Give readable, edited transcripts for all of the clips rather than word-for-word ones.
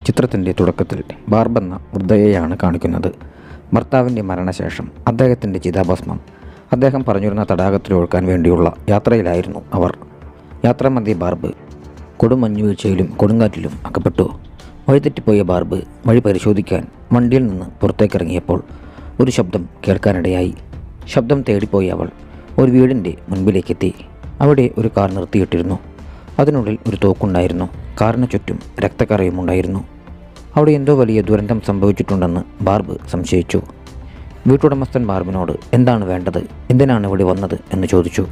ചിത്രത്തിൻ്റെ തുടക്കത്തിൽ ബാർബ് എന്ന വൃദ്ധയെയാണ് കാണിക്കുന്നത്. ഭർത്താവിൻ്റെ മരണശേഷം അദ്ദേഹത്തിൻ്റെ ചിതാഭസ്മം അദ്ദേഹം പറഞ്ഞിരുന്ന തടാകത്തിൽ ഒഴുക്കാൻ വേണ്ടിയുള്ള യാത്രയിലായിരുന്നു അവർ. യാത്രാമധ്യേ ബാർബ് കൊടുമഞ്ഞുവീഴ്ചയിലും കൊടുങ്കാറ്റിലും അകപ്പെട്ടു. വഴിതെറ്റിപ്പോയ ബാർബ് വഴി പരിശോധിക്കാൻ വണ്ടിയിൽ നിന്ന് പുറത്തേക്കിറങ്ങിയപ്പോൾ ഒരു ശബ്ദം കേൾക്കാനിടയായി. ശബ്ദം തേടിപ്പോയി അവൾ ഒരു വീടിൻ്റെ മുൻപിലേക്കെത്തി. അവിടെ ഒരു കാർ നിർത്തിയിട്ടിരുന്നു. അതിനുള്ളിൽ ഒരു തോക്കുണ്ടായിരുന്നു. കാറിന് ചുറ്റും രക്തക്കറയും ഉണ്ടായിരുന്നു. അവിടെ എന്തോ വലിയ ദുരന്തം സംഭവിച്ചിട്ടുണ്ടെന്ന് ബാർബ് സംശയിച്ചു. വീട്ടുടമസ്ഥൻ ബാർബിനോട് എന്താണ് വേണ്ടത്, എന്തിനാണ് ഇവിടെ വന്നത് എന്ന് ചോദിച്ചു.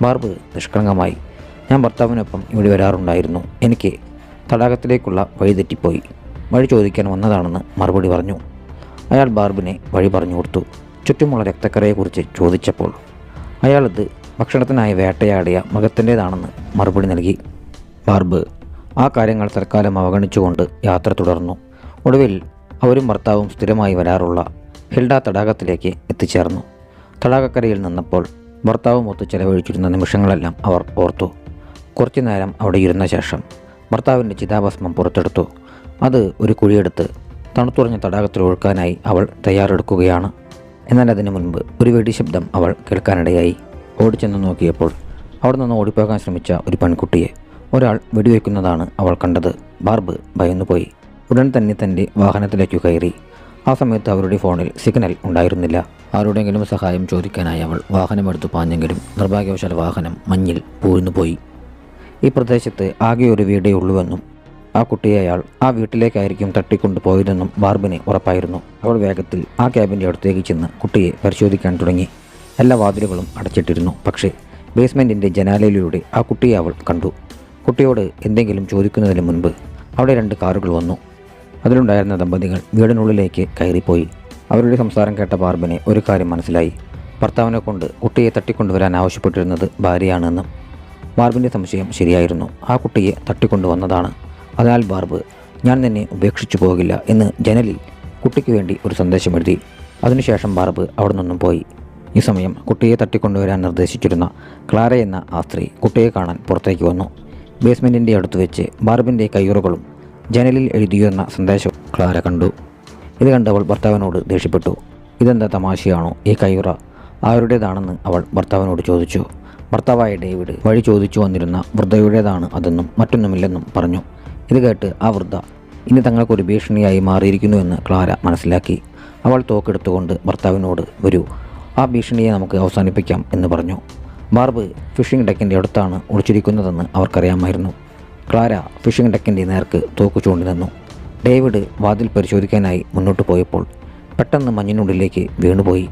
ബാർബ് നിഷ്കളങ്കമായി, ഞാൻ ഭർത്താവിനൊപ്പം ഇവിടെ വരാറുണ്ടായിരുന്നു. എനിക്ക് തടാകത്തിലേക്കുള്ള വഴി തെറ്റിപ്പോയി. വഴി ചോദിക്കാൻ വന്നതാണെന്ന് മറുപടി പറഞ്ഞു. അയാൾ ബാർബിനെ വഴി പറഞ്ഞു കൊടുത്തു. ചുറ്റുമുള്ള രക്തക്കറയെക്കുറിച്ച് ചോദിച്ചപ്പോൾ അയാളത് ഭക്ഷണത്തിനായി വേട്ടയാടിയ മൃഗത്തിൻ്റേതാണെന്ന് മറുപടി നൽകി. ബാർബ് ആ കാര്യങ്ങൾ തൽക്കാലം അവഗണിച്ചുകൊണ്ട് യാത്ര തുടർന്നു. ഒടുവിൽ അവരും ഭർത്താവും സ്ഥിരമായി വരാറുള്ള ഹിൽഡ തടാകത്തിലേക്ക് എത്തിച്ചേർന്നു. തടാകക്കരയിൽ നിന്നപ്പോൾ ഭർത്താവുമൊത്ത് ചെലവഴിച്ചിരുന്ന നിമിഷങ്ങളെല്ലാം അവർ ഓർത്തു. കുറച്ചു നേരം അവിടെ ഇരുന്ന ശേഷം ഭർത്താവിൻ്റെ ചിതാഭസ്മം പുറത്തെടുത്തു. അത് ഒരു കുഴിയെടുത്ത് തണുത്തുറഞ്ഞ തടാകത്തിൽ ഒഴുക്കാനായി അവൾ തയ്യാറെടുക്കുകയാണ്. എന്നാൽ അതിനു മുൻപ് ഒരു വെടിശബ്ദം അവൾ കേൾക്കാനിടയായി. ഓടിച്ചെന്ന് നോക്കിയപ്പോൾ അവിടെ നിന്ന് ഓടിപ്പോകാൻ ശ്രമിച്ച ഒരു പെൺകുട്ടിയെ ഒരാൾ വെടിവെക്കുന്നതാണ് അവൾ കണ്ടത്. ബാർബ് ഭയന്നുപോയി. ഉടൻ തന്നെ തൻ്റെ വാഹനത്തിലേക്ക് കയറി. ആ സമയത്ത് അവരുടെ ഫോണിൽ സിഗ്നൽ ഉണ്ടായിരുന്നില്ല. ആരുടെയെങ്കിലും സഹായം ചോദിക്കാനായി അവൾ വാഹനമെടുത്ത് പാഞ്ഞെങ്കിലും നിർഭാഗ്യവശാൽ വാഹനം മഞ്ഞിൽ പൂഴ്ന്നുപോയി. ഈ പ്രദേശത്ത് ആകെ ഒരു വീടേ ഉള്ളുവെന്നും ആ കുട്ടിയെ അയാൾ ആ വീട്ടിലേക്കായിരിക്കും തട്ടിക്കൊണ്ടു പോയതെന്നും ബാർബിന് ഉറപ്പായിരുന്നു. അവൾ വേഗത്തിൽ ആ ക്യാബിൻ്റെ അടുത്തേക്ക് ചെന്ന് കുട്ടിയെ പരിശോധിക്കാൻ തുടങ്ങി. എല്ലാ വാതിലുകളും അടച്ചിട്ടിരുന്നു. പക്ഷേ ബേസ്മെൻറ്റിൻ്റെ ജനാലയിലൂടെ ആ കുട്ടിയെ അവൾ കണ്ടു. കുട്ടിയോട് എന്തെങ്കിലും ചോദിക്കുന്നതിന് മുൻപ് അവിടെ 2 കാറുകൾ വന്നു. അതിലുണ്ടായിരുന്ന ദമ്പതികൾ വീടിനുള്ളിലേക്ക് കയറിപ്പോയി. അവരുടെ സംസാരം കേട്ട ബാർബിന് ഒരു കാര്യം മനസ്സിലായി. ഭർത്താവിനെ കൊണ്ട് കുട്ടിയെ തട്ടിക്കൊണ്ടുവരാൻ ആവശ്യപ്പെട്ടിരുന്നത് ഭാര്യയാണെന്നും. ബാർബിൻ്റെ സംശയം ശരിയായിരുന്നു. ആ കുട്ടിയെ തട്ടിക്കൊണ്ടുവന്നതാണ്. അതിനാൽ ബാർബ് ഞാൻ നിന്നെ ഉപേക്ഷിച്ചു പോകില്ല എന്ന് ജനലിൽ കുട്ടിക്ക് വേണ്ടി ഒരു സന്ദേശം എഴുതി. അതിനുശേഷം ബാർബ് അവിടെ നിന്നും പോയി. ഈ സമയം കുട്ടിയെ തട്ടിക്കൊണ്ടുവരാൻ നിർദ്ദേശിച്ചിരുന്ന ക്ലാര എന്ന ആ സ്ത്രീ കുട്ടിയെ കാണാൻ പുറത്തേക്ക് വന്നു. ബേസ്മെൻറ്റിൻ്റെ അടുത്ത് വെച്ച് ബാർബിൻ്റെ കയ്യുറകളും ജനലിൽ എഴുതിയെന്ന സന്ദേശം ക്ലാര കണ്ടു. ഇത് കണ്ടവൾ ഭർത്താവിനോട് ദേഷ്യപ്പെട്ടു. ഇതെന്താ തമാശയാണോ? ഈ കയ്യുറ ആരുടേതാണെന്ന് അവൾ ഭർത്താവിനോട് ചോദിച്ചു. ഭർത്താവായ ഡേവിഡ് വഴി ചോദിച്ചു വന്നിരുന്ന വൃദ്ധയുടേതാണ് അതെന്നും മറ്റൊന്നുമില്ലെന്നും പറഞ്ഞു. ഇത് കേട്ട് ആ വൃദ്ധ ഇനി തങ്ങൾക്കൊരു ഭീഷണിയായി മാറിയിരിക്കുന്നുവെന്ന് ക്ലാര മനസ്സിലാക്കി. അവൾ തോക്കെടുത്തുകൊണ്ട് ഭർത്താവിനോട് വരൂ, ആ ഭീഷണിയെ നമുക്ക് അവസാനിപ്പിക്കാം എന്ന് പറഞ്ഞു. ബാർബ് ഫിഷിംഗ് ഡെക്കിൻ്റെ അടുത്താണ് ഒളിച്ചിരിക്കുന്നതെന്ന് അവർക്കറിയാമായിരുന്നു. ക്ലാര ഫിഷിംഗ് ഡെക്കിൻ്റെ നേർക്ക് തോക്ക് ചൂണ്ടി നിന്നു. ഡേവിഡ് വാതിൽ പരിശോധിക്കാനായി മുന്നോട്ട് പോയപ്പോൾ പെട്ടെന്ന് മഞ്ഞിനുള്ളിലേക്ക് വീണുപോയി.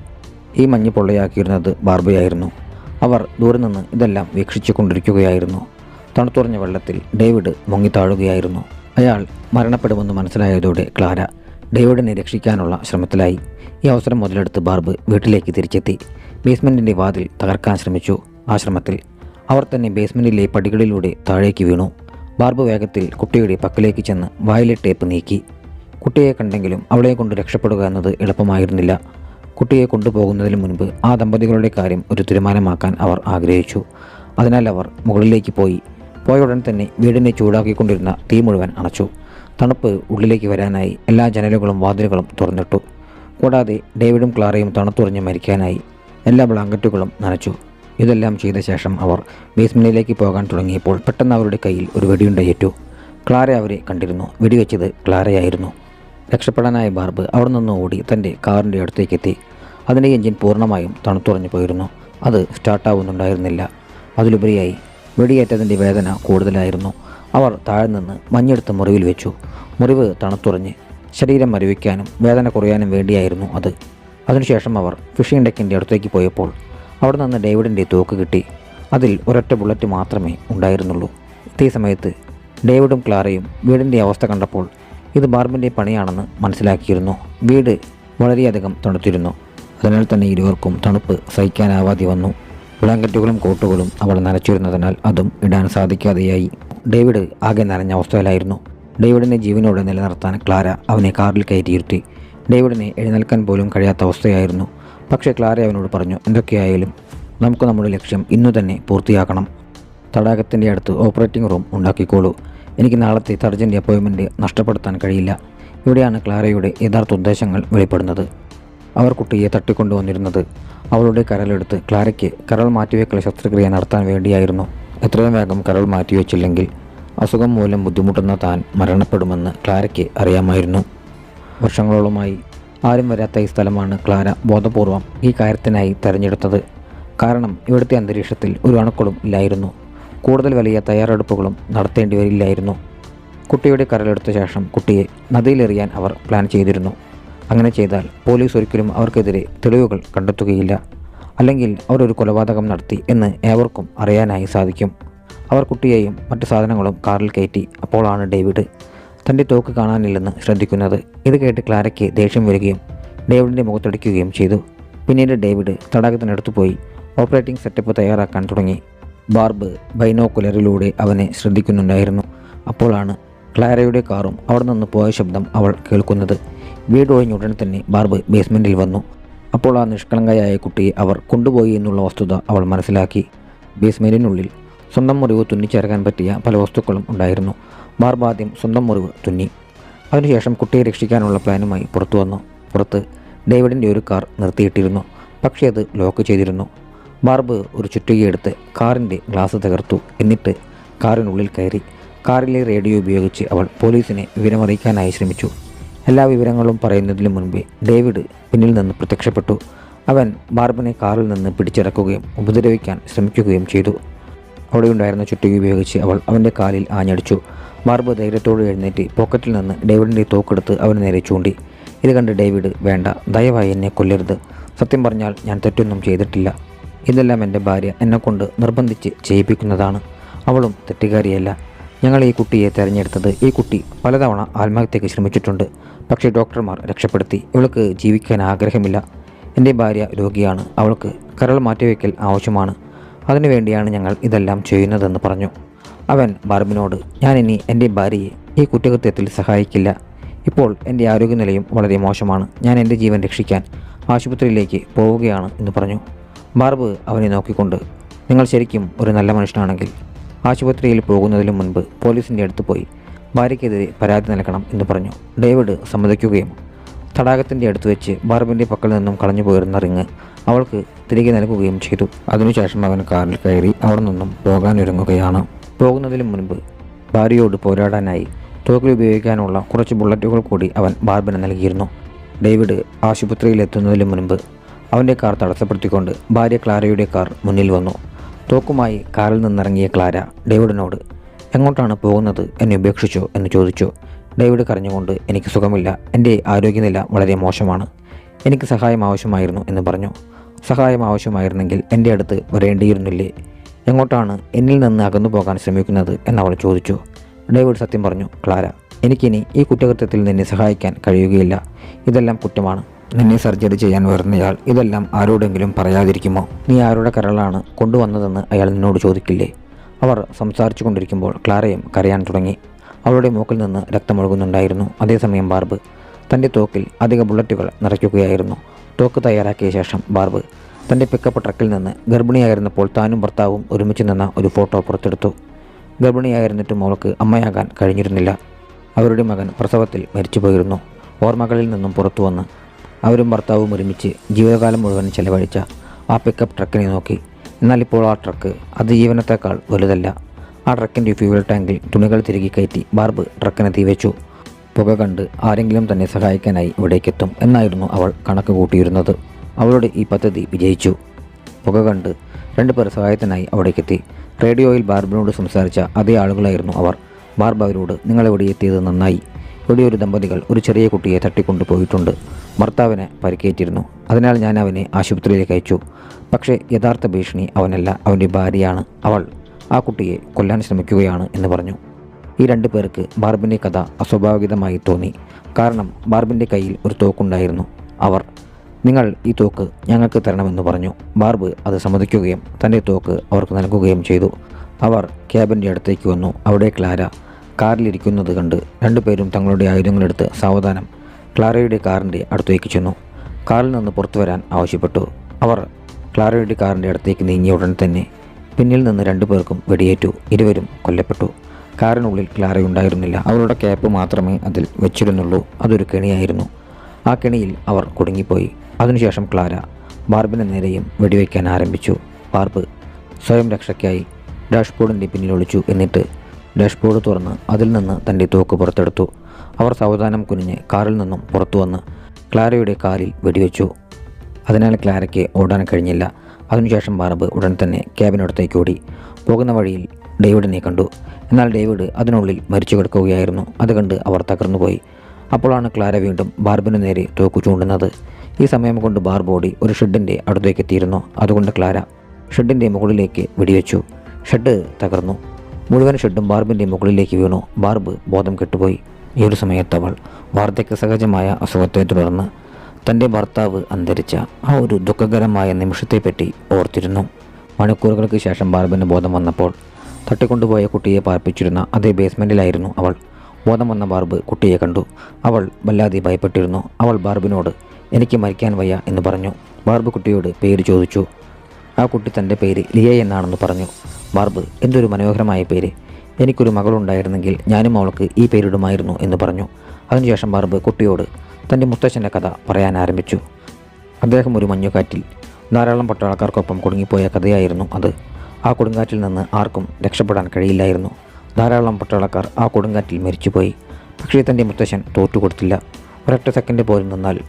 ഈ മഞ്ഞ് പൊള്ളയാക്കിയിരുന്നത് ബാർബയായിരുന്നു. അവർ ദൂരെ നിന്ന് ഇതെല്ലാം വീക്ഷിച്ചു കൊണ്ടിരിക്കുകയായിരുന്നു. തണുത്തുറഞ്ഞ വെള്ളത്തിൽ ഡേവിഡ് മുങ്ങിത്താഴുകയായിരുന്നു. അയാൾ മരണപ്പെടുമെന്ന് മനസ്സിലായതോടെ ക്ലാര ഡേവിഡിനെ രക്ഷിക്കാനുള്ള ശ്രമത്തിലായി. ഈ അവസരം മുതലെടുത്ത് ബാർബ് വീട്ടിലേക്ക് തിരിച്ചെത്തി. ബേസ്മെൻറ്റിൻ്റെ വാതിൽ തകർക്കാൻ ശ്രമിച്ചു. ആ ശ്രമത്തിൽ അവർ തന്നെ ബേസ്മെൻറ്റിലെ പടികളിലൂടെ താഴേക്ക് വീണു. ബാർബ് വേഗത്തിൽ കുട്ടിയുടെ പക്കലേക്ക് ചെന്ന് വായിലെ ടേപ്പ് നീക്കി. കുട്ടിയെ കണ്ടെങ്കിലും അവളെ കൊണ്ട് രക്ഷപ്പെടുക എന്നത് എളുപ്പമായിരുന്നില്ല. കുട്ടിയെ കൊണ്ടുപോകുന്നതിന് മുൻപ് ആ ദമ്പതികളുടെ കാര്യം ഒരു തീരുമാനമാക്കാൻ അവർ ആഗ്രഹിച്ചു. അതിനാൽ അവർ മുകളിലേക്ക് പോയ ഉടൻ തന്നെ വീടിനെ ചൂടാക്കിക്കൊണ്ടിരുന്ന തീ മുഴുവൻ അണച്ചു. തണുപ്പ് ഉള്ളിലേക്ക് വരാനായി എല്ലാ ജനലുകളും വാതിലുകളും തുറന്നിട്ടു. കൂടാതെ ഡേവിഡും ക്ലാരയും തണുത്തുറഞ്ഞ് മരിക്കാനായി എല്ലാ ബ്ലാങ്കറ്റുകളും നനച്ചു. ഇതെല്ലാം ചെയ്ത ശേഷം അവർ ബേസ്മെൻറ്റിലേക്ക് പോകാൻ തുടങ്ങിയപ്പോൾ പെട്ടെന്ന് അവരുടെ കയ്യിൽ ഒരു വെടിയുണ്ടയേറ്റു. ക്ലാര അവരെ കണ്ടിരുന്നു. വെടിവെച്ചത് ക്ലാരയായിരുന്നു. രക്ഷപ്പെടാനായ ബാർബ് അവിടെ നിന്ന് ഓടി തൻ്റെ കാറിൻ്റെ അടുത്തേക്കെത്തി. അതിൻ്റെ എഞ്ചിൻ പൂർണ്ണമായും തണുത്തുറഞ്ഞു പോയിരുന്നു. അത് സ്റ്റാർട്ടാവുന്നുണ്ടായിരുന്നില്ല. അതിലുപരിയായി വെടിയേറ്റതിൻ്റെ വേദന കൂടുതലായിരുന്നു. അവർ താഴെ നിന്ന് മഞ്ഞെടുത്ത് മുറിവിൽ വെച്ചു. മുറിവ് തണുത്തുറഞ്ഞ് ശരീരം മരവിക്കാനും വേദന കുറയാനും വേണ്ടിയായിരുന്നു അത്. അതിനുശേഷം അവർ ഫിഷിംഗ് ഡെക്കിൻ്റെ അടുത്തേക്ക് പോയപ്പോൾ അവിടെ നിന്ന് ഡേവിഡിൻ്റെ തോക്ക് കിട്ടി. അതിൽ ഒരൊറ്റ ബുള്ളറ്റ് മാത്രമേ ഉണ്ടായിരുന്നുള്ളൂ. ഇതേ സമയത്ത് ഡേവിഡും ക്ലാരയും വീടിൻ്റെ അവസ്ഥ കണ്ടപ്പോൾ ഇത് ബാർബിൻ്റെ പണിയാണെന്ന് മനസ്സിലാക്കിയിരുന്നു. വീട് വളരെയധികം തണുത്തിരുന്നു. അതിനാൽ തന്നെ ഇരുവർക്കും തണുപ്പ് സഹിക്കാനാവാതെ വന്നു. ബ്ലാങ്കറ്റുകളും കോട്ടുകളും അവൾ നനച്ചിരുന്നതിനാൽ അതും ഇടാൻ സാധിക്കാതെയായി. ഡേവിഡ് ആകെ നനഞ്ഞ അവസ്ഥയിലായിരുന്നു. ഡേവിഡിനെ ജീവനോടെ നിലനിർത്താൻ ക്ലാര അവനെ കാറിൽ കയറ്റിയിരുത്തി. ഡേവിഡിനെ എഴുന്നേൽക്കാൻ പോലും കഴിയാത്ത അവസ്ഥയായിരുന്നു. പക്ഷേ ക്ലാര അവനോട് പറഞ്ഞു, എന്തൊക്കെയായാലും നമുക്ക് നമ്മുടെ ലക്ഷ്യം ഇന്നു തന്നെ പൂർത്തിയാക്കണം. തടാകത്തിൻ്റെ അടുത്ത് ഓപ്പറേറ്റിംഗ് റൂം ഉണ്ടാക്കിക്കോളൂ. എനിക്ക് നാളത്തെ സർജൻ്റെ അപ്പോയിൻമെൻറ്റ് നഷ്ടപ്പെടുത്താൻ കഴിയില്ല. ഇവിടെയാണ് ക്ലാരയുടെ യഥാർത്ഥ ഉദ്ദേശങ്ങൾ വെളിപ്പെടുന്നത്. അവർ കുട്ടിയെ തട്ടിക്കൊണ്ടുവന്നിരുന്നത് അവളുടെ കരളെടുത്ത് ക്ലാരയ്ക്ക് കരൾ മാറ്റിവെക്കൽ ശസ്ത്രക്രിയ നടത്താൻ വേണ്ടിയായിരുന്നു. എത്രയും വേഗം കരൾ മാറ്റിവെച്ചില്ലെങ്കിൽ അസുഖം മൂലം ബുദ്ധിമുട്ടുന്ന താൻ മരണപ്പെടുമെന്ന് ക്ലാരയ്ക്ക് അറിയാമായിരുന്നു. വർഷങ്ങളോളമായി ആരും വരാത്ത ഈ സ്ഥലമാണ് ക്ലാര ബോധപൂർവം ഈ കാര്യത്തിനായി തിരഞ്ഞെടുത്തത്. കാരണം ഇവിടുത്തെ അന്തരീക്ഷത്തിൽ ഒരു അണുക്കളും ഇല്ലായിരുന്നു. കൂടുതൽ വലിയ തയ്യാറെടുപ്പുകളും നടത്തേണ്ടി വരില്ലായിരുന്നു. കുട്ടിയുടെ കരളെടുത്ത ശേഷം കുട്ടിയെ നദിയിലെറിയാൻ അവർ പ്ലാൻ ചെയ്തിരുന്നു. അങ്ങനെ ചെയ്താൽ പോലീസ് ഒരിക്കലും അവർക്കെതിരെ തെളിവുകൾ കണ്ടെത്തുകയില്ല. അല്ലെങ്കിൽ അവർ ഒരു കൊലപാതകം നടത്തി എന്ന് ഏവർക്കും അറിയാനായി സാധിക്കും. അവർ കുട്ടിയെയും മറ്റു സാധനങ്ങളും കാറിൽ കയറ്റി. അപ്പോഴാണ് ഡേവിഡ് തൻ്റെ തോക്ക് കാണാനില്ലെന്ന് ശ്രദ്ധിക്കുന്നത്. ഇത് കേട്ട് ക്ലാരയ്ക്ക് ദേഷ്യം വരികയും ഡേവിഡിൻ്റെ മുഖത്തടിക്കുകയും ചെയ്തു. പിന്നീട് ഡേവിഡ് തടാകത്തിനടുത്ത് പോയി ഓപ്പറേറ്റിംഗ് സെറ്റപ്പ് തയ്യാറാക്കാൻ തുടങ്ങി. ബാർബ് ബൈനോക്കുലറിലൂടെ അവനെ ശ്രദ്ധിക്കുന്നുണ്ടായിരുന്നു. അപ്പോഴാണ് ക്ലാരയുടെ കാറും അവിടെ നിന്ന് പോയ ശബ്ദം അവൾ കേൾക്കുന്നത്. വീട് ഒഴിഞ്ഞ ഉടൻ തന്നെ ബാർബ് ബേസ്മെൻറ്റിൽ വന്നു. അപ്പോൾ ആ നിഷ്കളങ്കയായ കുട്ടിയെ അവർ കൊണ്ടുപോയി എന്നുള്ള വസ്തുത അവൾ മനസ്സിലാക്കി. ബേസ്മെൻറ്റിനുള്ളിൽ സ്വന്തം മുറിവ് തുന്നിച്ചേർക്കാൻ പറ്റിയ പല വസ്തുക്കളും ഉണ്ടായിരുന്നു. ബാർബ് ആദ്യം സ്വന്തം മുറിവ് തുന്നി. അതിനുശേഷം കുട്ടിയെ രക്ഷിക്കാനുള്ള പ്ലാനുമായി പുറത്തു വന്നു. പുറത്ത് ഡേവിഡിൻ്റെ ഒരു കാർ നിർത്തിയിട്ടിരുന്നു. പക്ഷേ അത് ലോക്ക് ചെയ്തിരുന്നു. ബാർബ് ഒരു ചുറ്റികയെടുത്ത് കാറിൻ്റെ ഗ്ലാസ് തകർത്തു. എന്നിട്ട് കാറിനുള്ളിൽ കയറി. കാറിലെ റേഡിയോ ഉപയോഗിച്ച് അവൾ പോലീസിനെ വിവരമറിയിക്കാനായി ശ്രമിച്ചു. എല്ലാ വിവരങ്ങളും പറയുന്നതിന് മുൻപേ ഡേവിഡ് പിന്നിൽ നിന്ന് പ്രത്യക്ഷപ്പെട്ടു. അവൻ ബാർബിനെ കാറിൽ നിന്ന് പിടിച്ചിറക്കുകയും ഉപദ്രവിക്കാൻ ശ്രമിക്കുകയും ചെയ്തു. അവിടെയുണ്ടായിരുന്ന ചുറ്റിക ഉപയോഗിച്ച് അവൾ അവൻ്റെ കാലിൽ ആഞ്ഞടിച്ചു. ബാർബ് ധൈര്യത്തോടെ എഴുന്നേറ്റ് പോക്കറ്റിൽ നിന്ന് ഡേവിഡിൻ്റെ തോക്കെടുത്ത് അവന് നേരെ ചൂണ്ടി. ഇത് കണ്ട് ഡേവിഡ്, വേണ്ട, ദയവായി എന്നെ കൊല്ലരുത്. സത്യം പറഞ്ഞാൽ ഞാൻ തെറ്റൊന്നും ചെയ്തിട്ടില്ല. ഇതെല്ലാം എൻ്റെ ഭാര്യ എന്നെക്കൊണ്ട് നിർബന്ധിച്ച് ചെയ്യിപ്പിക്കുന്നതാണ്. അവളും തെറ്റുകാരിയല്ല. ഞങ്ങൾ ഈ കുട്ടിയെ തിരഞ്ഞെടുത്തത്. ഈ കുട്ടി പലതവണ ആത്മഹത്യയ്ക്ക് ശ്രമിച്ചിട്ടുണ്ട്. പക്ഷേ ഡോക്ടർമാർ രക്ഷപ്പെടുത്തി. ഇവൾക്ക് ജീവിക്കാൻ ആഗ്രഹമില്ല. എൻ്റെ ഭാര്യ രോഗിയാണ്. അവൾക്ക് കരൾ മാറ്റിവെക്കൽ ആവശ്യമാണ്. അതിനുവേണ്ടിയാണ് ഞങ്ങൾ ഇതെല്ലാം ചെയ്യുന്നതെന്ന് പറഞ്ഞു. അവൻ ബാർബിനോട്, ഞാനിനി എൻ്റെ ഭാര്യയെ ഈ കുറ്റകൃത്യത്തിൽ സഹായിക്കില്ല. ഇപ്പോൾ എൻ്റെ ആരോഗ്യനിലയും വളരെ മോശമാണ്. ഞാൻ എൻ്റെ ജീവൻ രക്ഷിക്കാൻ ആശുപത്രിയിലേക്ക് പോവുകയാണ് എന്ന് പറഞ്ഞു. ബാർബ് അവനെ നോക്കിക്കൊണ്ട്, നിങ്ങൾ ശരിക്കും ഒരു നല്ല മനുഷ്യനാണെങ്കിൽ ആശുപത്രിയിൽ പോകുന്നതിന് മുൻപ് പോലീസിൻ്റെ അടുത്ത് പോയി ഭാര്യയ്ക്കെതിരെ പരാതി നൽകണം എന്ന് പറഞ്ഞു. ഡേവിഡ് സമ്മതിക്കുകയും തടാകത്തിൻ്റെ അടുത്ത് വെച്ച് ബാർബിൻ്റെ പക്കൽ നിന്നും കളഞ്ഞു പോയിരുന്ന റിങ് അവൾക്ക് തിരികെ നൽകുകയും ചെയ്തു. അതിനുശേഷം അവൻ കാറിൽ കയറി അവിടെ നിന്നും പോകാനൊരുങ്ങുകയാണ്. പോകുന്നതിന് മുൻപ് ഭാര്യയോട് പോരാടാനായി തോക്കിൽ ഉപയോഗിക്കാനുള്ള കുറച്ച് ബുള്ളറ്റുകൾ കൂടി അവൻ ബാർബിന് നൽകിയിരുന്നു. ഡേവിഡ് ആശുപത്രിയിലെത്തുന്നതിന് മുൻപ് അവൻ്റെ കാർ തടസ്സപ്പെടുത്തിക്കൊണ്ട് ഭാര്യ ക്ലാരയുടെ കാർ മുന്നിൽ വന്നു. തോക്കുമായി കാറിൽ നിന്നിറങ്ങിയ ക്ലാര ഡേവിഡിനോട്, എങ്ങോട്ടാണ് പോകുന്നത്, എന്നെ ഉപേക്ഷിച്ചോ എന്ന് ചോദിച്ചു. ഡേവിഡ് കരഞ്ഞുകൊണ്ട്, എനിക്ക് സുഖമില്ല, എൻ്റെ ആരോഗ്യനില വളരെ മോശമാണ്, എനിക്ക് സഹായം ആവശ്യമായിരുന്നു എന്ന് പറഞ്ഞു. സഹായം ആവശ്യമായിരുന്നെങ്കിൽ എൻ്റെ അടുത്ത് വരേണ്ടിയിരുന്നില്ലേ? എങ്ങോട്ടാണ് എന്നിൽ നിന്ന് അകന്നു പോകാൻ ശ്രമിക്കുന്നത് എന്നവൾ ചോദിച്ചു. ഡേവിഡ് സത്യം പറഞ്ഞു, ക്ലാര, എനിക്കിനി ഈ കുറ്റകൃത്യത്തിൽ നിന്നെ സഹായിക്കാൻ കഴിയുകയില്ല. ഇതെല്ലാം കുറ്റമാണ്. നിന്നെ സർജറി ചെയ്യാൻ വരുന്നയാൾ ഇതെല്ലാം ആരോടെങ്കിലും പറയാതിരിക്കുമോ? നീ ആരുടെ കരളാണ് കൊണ്ടുവന്നതെന്ന് അയാൾ നിന്നോട് ചോദിക്കില്ലേ? അവർ സംസാരിച്ചു കൊണ്ടിരിക്കുമ്പോൾ ക്ലാരയും കരയാൻ തുടങ്ങി. അവളുടെ മൂക്കിൽ നിന്ന് രക്തമൊഴുകുന്നുണ്ടായിരുന്നു. അതേസമയം ബാർബ് തൻ്റെ തോക്കിൽ അധിക ബുള്ളറ്റുകൾ നിറയ്ക്കുകയായിരുന്നു. തോക്ക് തയ്യാറാക്കിയ ശേഷം ബാർബ് തൻ്റെ പിക്കപ്പ് ട്രക്കിൽ നിന്ന് ഗർഭിണിയായിരുന്നപ്പോൾ താനും ഭർത്താവും ഒരുമിച്ച് നിന്ന ഒരു ഫോട്ടോ പുറത്തെടുത്തു. ഗർഭിണിയായിരുന്നിട്ടും അവൾക്ക് അമ്മയാകാൻ കഴിഞ്ഞിരുന്നില്ല. അവരുടെ മകൻ പ്രസവത്തിൽ മരിച്ചുപോയിരുന്നു. ഓർമ്മകളിൽ നിന്നും പുറത്തു വന്ന് അവരും ഭർത്താവും ഒരുമിച്ച് ജീവിതകാലം മുഴുവൻ ചെലവഴിച്ച ആ പിക്കപ്പ് ട്രക്കിനെ നോക്കി. എന്നാൽ ഇപ്പോൾ ആ ട്രക്ക് അതിജീവനത്തേക്കാൾ വലുതല്ല. ആ ട്രക്കിൻ്റെ ഫ്യൂവൽ ടാങ്കിൽ തുണികൾ തിരികെ കയറ്റി ബാർബ് ട്രക്കിന് തീവെച്ചു. പുക കണ്ട് ആരെങ്കിലും തന്നെ സഹായിക്കാനായി ഇവിടേക്കെത്തും എന്നായിരുന്നു അവൾ കണക്ക് കൂട്ടിയിരുന്നത്. അവളുടെ ഈ പദ്ധതി വിജയിച്ചു. പുക കണ്ട് 2 പേർ സഹായത്തിനായി അവിടേക്കെത്തി. റേഡിയോയിൽ ബാർബിനോട് സംസാരിച്ച അതേ ആളുകളായിരുന്നു അവർ. ബാർബ് അവരോട്, നിങ്ങളിവിടെ എത്തിയത് നന്നായി. ഇവിടെ ഒരു ദമ്പതികൾ ഒരു ചെറിയ കുട്ടിയെ തട്ടിക്കൊണ്ടു പോയിട്ടുണ്ട്. ഭർത്താവിനെ പരിക്കേറ്റിരുന്നു. അതിനാൽ ഞാൻ അവനെ ആശുപത്രിയിലേക്ക് അയച്ചു. പക്ഷേ യഥാർത്ഥ ഭീഷണി അവനല്ല, അവൻ്റെ ഭാര്യയാണ്. അവൾ ആ കുട്ടിയെ കൊല്ലാൻ ശ്രമിക്കുകയാണ് എന്ന് പറഞ്ഞു. ഈ 2 പേർക്ക് ബാർബിൻ്റെ കഥ അസ്വാഭാവികമായി തോന്നി. കാരണം ബാർബിൻ്റെ കയ്യിൽ ഒരു തോക്കുണ്ടായിരുന്നു. അവർ, നിങ്ങൾ ഈ തോക്ക് ഞങ്ങൾക്ക് തരണമെന്ന് പറഞ്ഞു. ബാർബ് അത് സമ്മതിക്കുകയും തൻ്റെ തോക്ക് അവർക്ക് നൽകുകയും ചെയ്തു. അവർ ക്യാബിൻ്റെ അടുത്തേക്ക് വന്നു. അവിടെ ക്ലാര കാറിലിരിക്കുന്നത് കണ്ട് 2 പേരും തങ്ങളുടെ ആയുധങ്ങളെടുത്ത് സാവധാനം ക്ലാരയുടെ കാറിൻ്റെ അടുത്തേക്ക് ചെന്നു. കാറിൽ നിന്ന് പുറത്തു വരാൻ ആവശ്യപ്പെട്ടു. അവർ ക്ലാരയുടെ കാറിൻ്റെ അടുത്തേക്ക് നീങ്ങിയ ഉടൻ തന്നെ പിന്നിൽ നിന്ന് 2 പേർക്കും വെടിയേറ്റു. ഇരുവരും കൊല്ലപ്പെട്ടു. കാറിനുള്ളിൽ ക്ലാരയുണ്ടായിരുന്നില്ല. അവളുടെ ക്യാപ്പ് മാത്രമേ അതിൽ വെച്ചിരുന്നുള്ളൂ. അതൊരു കെണിയായിരുന്നു. ആ കെണിയിൽ അവർ കുടുങ്ങിപ്പോയി. അതിനുശേഷം ക്ലാര ബാർബിന് നേരെയും വെടിവെക്കാൻ ആരംഭിച്ചു. ബാർബ് സ്വയം രക്ഷയ്ക്കായി ഡാഷ്ബോർഡിൻ്റെ പിന്നിൽ ഒളിച്ചു. എന്നിട്ട് ഡാഷ്ബോർഡ് തുറന്ന് അതിൽ നിന്ന് തൻ്റെ തോക്ക് പുറത്തെടുത്തു. അവർ സാവധാനം കുനിഞ്ഞ് കാറിൽ നിന്നും പുറത്തു വന്ന് ക്ലാരയുടെ കാലിൽ വെടിവെച്ചു. അതിനാൽ ക്ലാരയ്ക്ക് ഓടാൻ കഴിഞ്ഞില്ല. അതിനുശേഷം ബാർബ് ഉടൻ തന്നെ ക്യാബിനടുത്തേക്ക് ഓടി. പോകുന്ന വഴിയിൽ ഡേവിഡിനെ കണ്ടു. എന്നാൽ ഡേവിഡ് അതിനുള്ളിൽ മരിച്ചു കിടക്കുകയായിരുന്നു. അത് കണ്ട് അവർ തകർന്നുപോയി. അപ്പോഴാണ് ക്ലാര വീണ്ടും ബാർബിന് നേരെ തോക്കു ചൂണ്ടുന്നത്. ഈ സമയം കൊണ്ട് ബാർബ് ഓടി ഒരു ഷെഡിൻ്റെ അടുത്തേക്ക് എത്തിയിരുന്നു. അതുകൊണ്ട് ക്ലാര ഷെഡിൻ്റെ മുകളിലേക്ക് വെടിവെച്ചു. ഷെഡ് തകർന്നു. മുഴുവൻ ഷെഡും ബാർബിൻ്റെ മുകളിലേക്ക് വീണു. ബാർബ് ബോധം കെട്ടുപോയി. ഈ ഒരു സമയത്ത് അവൾ വാർദ്ധക്യ സഹജമായ അസുഖത്തെ തുടർന്ന് തൻ്റെ ഭർത്താവ് അന്തരിച്ച ആ ഒരു ദുഃഖകരമായ നിമിഷത്തെപ്പറ്റി ഓർത്തിരുന്നു. മണിക്കൂറുകൾക്ക് ശേഷം ബാർബിന് ബോധം വന്നപ്പോൾ തട്ടിക്കൊണ്ടുപോയ കുട്ടിയെ പാർപ്പിച്ചിരുന്ന അതേ ബേസ്മെൻറ്റിലായിരുന്നു അവൾ. ബോധം വന്ന ബാർബ് കുട്ടിയെ കണ്ടു. അവൾ വല്ലാതെ ഭയപ്പെട്ടിരുന്നു. അവൾ ബാർബിനോട് എനിക്ക് മരിക്കാൻ വയ്യ എന്ന് പറഞ്ഞു. ബാർബ് കുട്ടിയോട് പേര് ചോദിച്ചു. ആ കുട്ടി തൻ്റെ പേര് ലിയ എന്നാണെന്ന് പറഞ്ഞു. ബാർബ് എന്തൊരു മനോഹരമായ പേര്, എനിക്കൊരു മകളുണ്ടായിരുന്നെങ്കിൽ ഞാനും അവൾക്ക് ഈ പേരിടുമായിരുന്നു എന്ന് പറഞ്ഞു. അതിനുശേഷം ബാർബ് കുട്ടിയോട് തൻ്റെ മുത്തച്ഛൻ്റെ കഥ പറയാൻ ആരംഭിച്ചു. അദ്ദേഹം ഒരു മഞ്ഞുകാറ്റിൽ ധാരാളം പട്ടാളക്കാർക്കൊപ്പം കുടുങ്ങിപ്പോയ കഥയായിരുന്നു അത്. ആ കൊടുങ്കാറ്റിൽ നിന്ന് ആർക്കും രക്ഷപ്പെടാൻ കഴിയില്ലായിരുന്നു. ധാരാളം പട്ടാളക്കാർ ആ കൊടുങ്കാറ്റിൽ മരിച്ചുപോയി. പക്ഷേ തൻ്റെ മുത്തശ്ശൻ തോറ്റുകൊടുത്തില്ല. ഒരൊറ്റ സെക്കൻഡ് പോലും നിന്നാൽ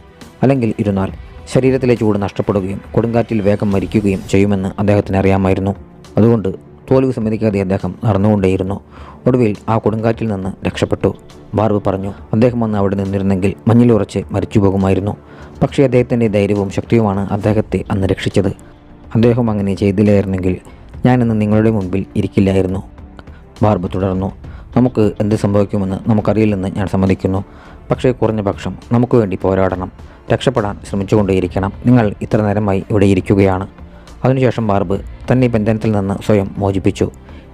അല്ലെങ്കിൽ ഇരുന്നാൽ ശരീരത്തിലെ ചൂട് നഷ്ടപ്പെടുകയും കൊടുങ്കാറ്റിൽ വേഗം മരിക്കുകയും ചെയ്യുമെന്ന് അദ്ദേഹത്തിന് അറിയാമായിരുന്നു. അതുകൊണ്ട് തോൽവി സമ്മതിക്കാതെ അദ്ദേഹം നടന്നുകൊണ്ടേയിരുന്നു. ഒടുവിൽ ആ കൊടുങ്കാറ്റിൽ നിന്ന് രക്ഷപ്പെട്ടു. ബാർബ് പറഞ്ഞു, അദ്ദേഹം വന്ന് അവിടെ നിന്നിരുന്നെങ്കിൽ മഞ്ഞിലുറച്ച് മരിച്ചു പോകുമായിരുന്നു. പക്ഷേ അദ്ദേഹത്തിൻ്റെ ധൈര്യവും ശക്തിയുമാണ് അദ്ദേഹത്തെ അന്ന് രക്ഷിച്ചത്. അദ്ദേഹം അങ്ങനെ ചെയ്തില്ലായിരുന്നെങ്കിൽ ഞാനിന്ന് നിങ്ങളുടെ മുൻപിൽ ഇരിക്കില്ലായിരുന്നു. ബാർബ് തുടർന്നു, നമുക്ക് എന്ത് സംഭവിക്കുമെന്ന് നമുക്കറിയില്ലെന്ന് ഞാൻ സമ്മതിക്കുന്നു. പക്ഷേ കുറഞ്ഞ പക്ഷം നമുക്ക് വേണ്ടി പോരാടണം. രക്ഷപ്പെടാൻ ശ്രമിച്ചുകൊണ്ടേയിരിക്കണം. നിങ്ങൾ ഇത്ര നേരമായി ഇവിടെ ഇരിക്കുകയാണ്. അതിനുശേഷം ബാർബ് തന്നെ ബന്ധനത്തിൽ നിന്ന് സ്വയം മോചിപ്പിച്ചു.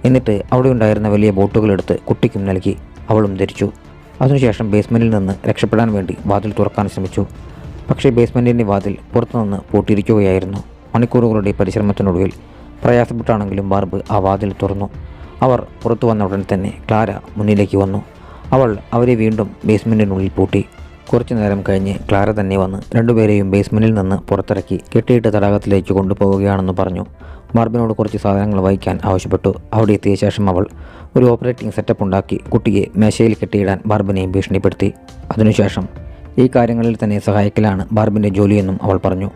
എന്നിട്ട് അവിടെ ഉണ്ടായിരുന്ന വലിയ ബോട്ടുകളെടുത്ത് കുട്ടിക്കും നൽകി. അവളും ധരിച്ചു. അതിനുശേഷം ബേസ്മെൻറ്റിൽ നിന്ന് രക്ഷപ്പെടാൻ വേണ്ടി വാതിൽ തുറക്കാൻ ശ്രമിച്ചു. പക്ഷേ ബേസ്മെൻറ്റിൻ്റെ വാതിൽ പുറത്തുനിന്ന് പൂട്ടിയിരിക്കുകയായിരുന്നു. മണിക്കൂറുകളുടെ പരിശ്രമത്തിനൊടുവിൽ പ്രയാസപ്പെട്ടാണെങ്കിലും ബാർബ് ആ വാതിൽ തുറന്നു. അവർ പുറത്തു വന്ന ഉടൻ തന്നെ ക്ലാര മുന്നിലേക്ക് വന്നു. അവൾ അവരെ വീണ്ടും ബേസ്മെൻറ്റിനുള്ളിൽ പൂട്ടി. കുറച്ചു നേരം കഴിഞ്ഞ് ക്ലാര തന്നെ വന്ന് രണ്ടുപേരെയും ബേസ്മെൻറ്റിൽ നിന്ന് പുറത്തിറക്കി കെട്ടിയിട്ട് തടാകത്തിലേക്ക് കൊണ്ടുപോവുകയാണെന്ന് പറഞ്ഞു. ബാർബിനോട് കുറച്ച് സാധനങ്ങൾ വഹിക്കാൻ ആവശ്യപ്പെട്ടു. അവിടെ എത്തിയ ശേഷം അവൾ ഒരു ഓപ്പറേറ്റിംഗ് സെറ്റപ്പ് ഉണ്ടാക്കി കുട്ടിയെ മേശയിൽ കെട്ടിയിടാൻ ബാർബിനെയും ഭീഷണിപ്പെടുത്തി. അതിനുശേഷം ഈ കാര്യങ്ങളിൽ തന്നെ സഹായിക്കലാണ് ബാർബിൻ്റെ ജോലിയെന്നും അവൾ പറഞ്ഞു.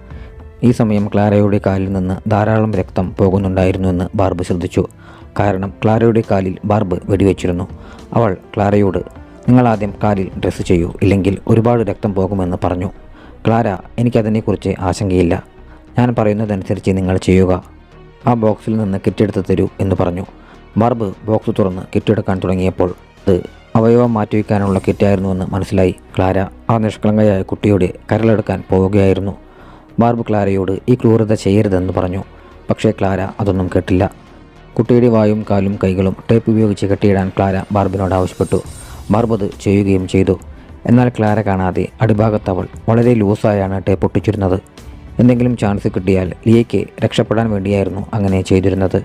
ഈ സമയം ക്ലാരയുടെ കാലിൽ നിന്ന് ധാരാളം രക്തം പോകുന്നുണ്ടായിരുന്നുവെന്ന് ബാർബ് ശ്രദ്ധിച്ചു. കാരണം ക്ലാരയുടെ കാലിൽ ബാർബ് വെടിവെച്ചിരുന്നു. അവൾ ക്ലാരയോട് നിങ്ങൾ ആദ്യം കാലിൽ ഡ്രസ്സ് ചെയ്യൂ, ഇല്ലെങ്കിൽ ഒരുപാട് രക്തം പോകുമെന്ന് പറഞ്ഞു. ക്ലാര എനിക്കതിനെക്കുറിച്ച് ആശങ്കയില്ല, ഞാൻ പറയുന്നതനുസരിച്ച് നിങ്ങൾ ചെയ്യുക. ആ ബോക്സിൽ നിന്ന് കിറ്റെടുത്ത് തരൂ എന്ന് പറഞ്ഞു. ബാർബ് ബോക്സ് തുറന്ന് കിറ്റെടുക്കാൻ തുടങ്ങിയപ്പോൾ അത് അവയവം മാറ്റിവെക്കാനുള്ള കിറ്റായിരുന്നുവെന്ന് മനസ്സിലായി. ക്ലാര ആ നിഷ്കളങ്കയായ കുട്ടിയുടെ കരളെടുക്കാൻ പോവുകയായിരുന്നു. ബാർബ് ക്ലാരയോട് ഈ ക്രൂരത ചെയ്യരുതെന്ന് പറഞ്ഞു. പക്ഷേ ക്ലാര അതൊന്നും കേട്ടില്ല. കുട്ടിയുടെ വായും കാലും കൈകളും ടേപ്പ് ഉപയോഗിച്ച് കെട്ടിയിടാൻ ക്ലാര ബാർബിനോട് ആവശ്യപ്പെട്ടു. ബാർബ് അത് ചെയ്യുകയും ചെയ്തു. എന്നാൽ ക്ലാര കാണാതെ അടിഭാഗത്ത് അവൾ വളരെ ലൂസായാണ് ടേപ്പ് ഒട്ടിച്ചിരുന്നത്. എന്തെങ്കിലും ചാൻസ് കിട്ടിയാൽ ലിയയ്ക്ക് രക്ഷപ്പെടാൻ വേണ്ടിയായിരുന്നു അങ്ങനെ ചെയ്തിരുന്നത്.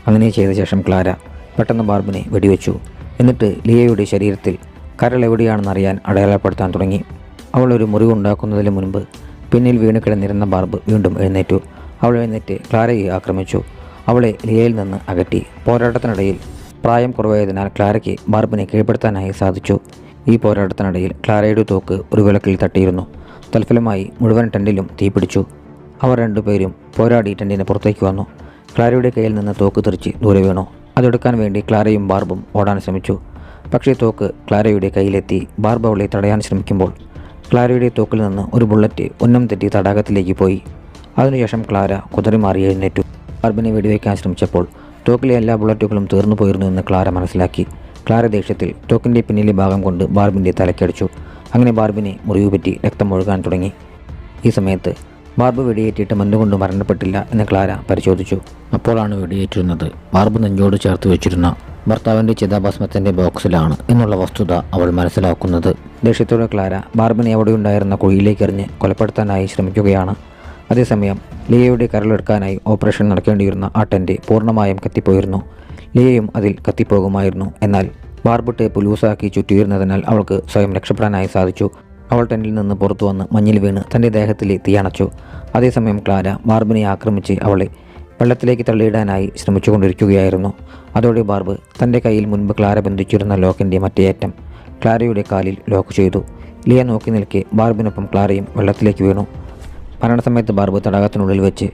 അങ്ങനെ ചെയ്ത ശേഷം ക്ലാര പെട്ടെന്ന് ബാർബിനെ വെടിവെച്ചു. എന്നിട്ട് ലിയയുടെ ശരീരത്തിൽ കരൾ എവിടെയാണെന്നറിയാൻ അടയാളപ്പെടുത്താൻ തുടങ്ങി. അവൾ ഒരു മുറിവുണ്ടാക്കുന്നതിന് മുൻപ് പിന്നിൽ വീണ് കിടന്നിരുന്ന ബാർബ് വീണ്ടും എഴുന്നേറ്റു. അവൾ എഴുന്നേറ്റ് ക്ലാരയെ ആക്രമിച്ചു. അവളെ ലിയയിൽ നിന്ന് അകറ്റി. പോരാട്ടത്തിനിടയിൽ പ്രായം കുറവായതിനാൽ ക്ലാരയ്ക്ക് ബാർബിനെ കീഴ്പ്പെടുത്താനായി സാധിച്ചു. ഈ പോരാട്ടത്തിനിടയിൽ ക്ലാരയുടെ തോക്ക് ഒരു വിളക്കിൽ തട്ടിയിരുന്നു. തൽഫലമായി മുഴുവൻ ടെൻറ്റിലും തീപിടിച്ചു. അവർ രണ്ടുപേരും പോരാടി ടെൻറ്റിന് പുറത്തേക്ക് വന്നു. ക്ലാരയുടെ കയ്യിൽ നിന്ന് തോക്ക് തെറിച്ച് ദൂരെ വീണു. അതെടുക്കാൻ വേണ്ടി ക്ലാരയും ബാർബും ഓടാൻ ശ്രമിച്ചു. പക്ഷേ തോക്ക് ക്ലാരയുടെ കയ്യിലെത്തി. ബാർബ് അവളെ തടയാൻ ശ്രമിക്കുമ്പോൾ ക്ലാരയുടെ തോക്കിൽ നിന്ന് ഒരു ബുള്ളറ്റ് ഉന്നം തെറ്റി തടാകത്തിലേക്ക് പോയി. അതിനുശേഷം ക്ലാര കുതറിമാറി എഴുന്നേറ്റു. ബാർബിനെ വെടിവെക്കാൻ ശ്രമിച്ചപ്പോൾ തോക്കിലെ എല്ലാ ബുള്ളറ്റുകളും തീർന്നു പോയിരുന്നു എന്ന് ക്ലാര മനസ്സിലാക്കി. ക്ലാര ദേഷ്യത്തിൽ തോക്കിൻ്റെ പിന്നിലെ ഭാഗം കൊണ്ട് ബാർബിൻ്റെ തലക്കടിച്ചു. അങ്ങനെ ബാർബിനെ മുറിവ് പറ്റി രക്തം ഒഴുകാൻ തുടങ്ങി. ഈ സമയത്ത് ബാർബ് വെടിയേറ്റിട്ട് മഞ്ഞുകൊണ്ട് മരണപ്പെട്ടില്ല എന്ന് ക്ലാര പരിശോധിച്ചു. അപ്പോഴാണ് വെടിയേറ്റിരുന്നത് ബാർബ് നെഞ്ചോട് ചേർത്ത് വെച്ചിരുന്ന ഭർത്താവിൻ്റെ ചിതാഭസ്മത്തിൻ്റെ ബോക്സിലാണ് എന്നുള്ള വസ്തുത അവൾ മനസ്സിലാക്കുന്നത്. ദേഷ്യത്തോടെ ക്ലാര ബാർബിനെ അവിടെയുണ്ടായിരുന്ന കുഴിയിലേക്ക് എറിഞ്ഞ് കൊലപ്പെടുത്താനായി ശ്രമിക്കുകയാണ്. അതേസമയം ലിയയുടെ കരളെടുക്കാനായി ഓപ്പറേഷൻ നടക്കേണ്ടിയിരുന്ന ആ ടെൻറ്റ് പൂർണ്ണമായും കത്തിപ്പോയിരുന്നു. ലിയയും അതിൽ കത്തിപ്പോകുമായിരുന്നു. എന്നാൽ ബാർബ് ടേപ്പ് ലൂസാക്കി ചുറ്റിയിരുന്നതിനാൽ അവൾക്ക് സ്വയം രക്ഷപ്പെടാനായി സാധിച്ചു. അവൾ ടെന്നിൽ നിന്ന് പുറത്തു വന്ന് മഞ്ഞിൽ വീണ് തൻ്റെ ദേഹത്തിലെ തീയണച്ചു. അതേസമയം ക്ലാര ബാർബിനെ ആക്രമിച്ച് അവളെ വെള്ളത്തിലേക്ക് തള്ളിയിടാനായി ശ്രമിച്ചുകൊണ്ടിരിക്കുകയായിരുന്നു. അതോടെ ബാർബ് തൻ്റെ കയ്യിൽ മുൻപ് ക്ലാര ബന്ധിച്ചിരുന്ന ലോക്കിൻ്റെ മറ്റേ അറ്റം ക്ലാരയുടെ കാലിൽ ലോക്ക് ചെയ്തു. ലിയ നോക്കി നിൽക്കെ ബാർബിനൊപ്പം ക്ലാരയും വെള്ളത്തിലേക്ക് വീണു. മരണസമയത്ത് ബാർബ് തടാകത്തിനുള്ളിൽ വെച്ച്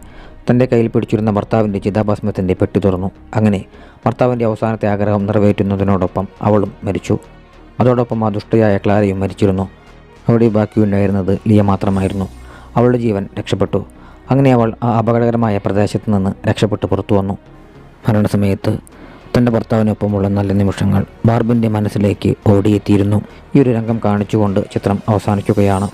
തൻ്റെ കയ്യിൽ പിടിച്ചിരുന്ന ഭർത്താവിൻ്റെ ചിതാഭസ്മത്തിൻ്റെ പെട്ടി തുറന്നു. അങ്ങനെ ഭർത്താവിൻ്റെ അവസാനത്തെ ആഗ്രഹം നിറവേറ്റുന്നതിനോടൊപ്പം അവളും മരിച്ചു. അതോടൊപ്പം ആ ദുഷ്ടയായ ക്ലാരയും മരിച്ചിരുന്നു. അവിടെ ബാക്കിയുണ്ടായിരുന്നത് ലിയ മാത്രമായിരുന്നു. അവളുടെ ജീവൻ രക്ഷപ്പെട്ടു. അങ്ങനെ അവൾ ആ അപകടകരമായ പ്രദേശത്ത് നിന്ന് രക്ഷപ്പെട്ട് പുറത്തു വന്നു. മരണസമയത്ത് തൻ്റെ ഭർത്താവിനൊപ്പമുള്ള നല്ല നിമിഷങ്ങൾ ബാർബിൻ്റെ മനസ്സിലേക്ക് ഓടിയെത്തിയിരുന്നു. ഈ ഒരു രംഗം കാണിച്ചുകൊണ്ട് ചിത്രം അവസാനിക്കുകയാണ്.